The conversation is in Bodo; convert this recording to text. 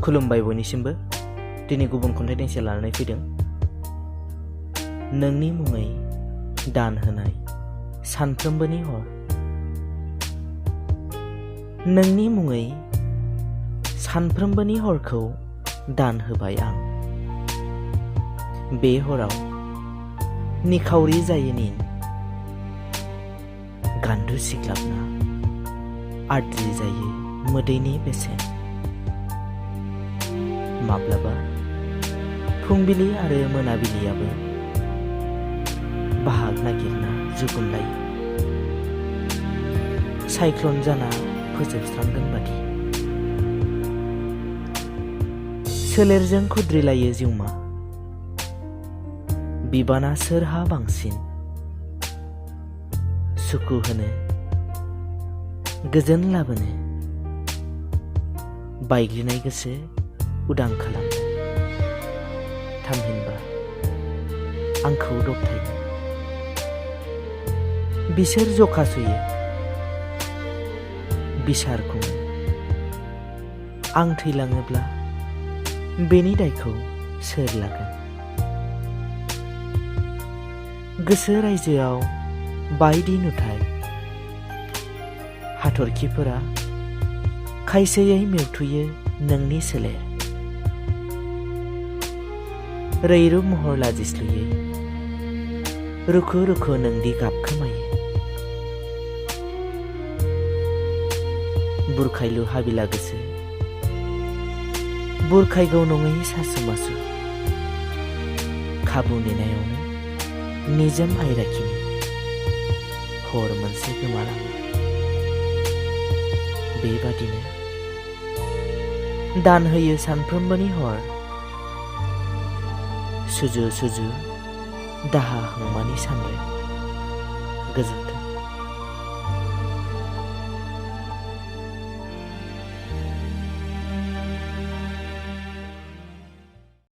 खुलुमबाय बयनिसिमबो। दिनै गुबुन खन्थाइ दोंसे लानानै फैदों। नोंनि मुङै दान होनाय सानफ्रोमबोनि हर। नोंनि मुङै सानफ्रोमबोनि हरखौ दान होबाय आं। बे हराव निखावरि जायोनि गान्दु सिग्लाबना आद्रि जायो मोदैनि बेसेन। माब्लाबा फुंबिलि आरो मोनाबिलियाबो बाहाग नागिरना जुगुमलायो, सायख्लन जाना फोजोबस्रांगोन बादि। सोलेरजों खुद्रिलायो जिउमा, बिबाना सोरहा बांसिन सुखु होनो गोजोन लाबोनो, बायग्लिनाय गोसो उदां खालामनो, थामहिनबा आंखौ दबथायनो। बिसोर जखा सुयो, बिसार खुङो। आं थैलाङोब्ला बेनि दायखौ सोर लागोन? गोसो रायजोआव बायदि नुथाय, हाथरखिफोरा खायसेयै मेवथुयो नोंनि सोलेर। रैरुब महर लाजिस्लुयै रुखु रुखु नोंदि गाबखोमायो। बुरखायलु हाबिला गोसो, बुरखायगौ नङै सासु मासु, खाबु नेनायावनो निजोम आयराखिनि हर मोनसे गोमालाङो। बेबादिनो दान होयो सानफ्रोमबोनि हर, सुजु सुजु दाहा हांमानि सानदों। गोजोन्थों।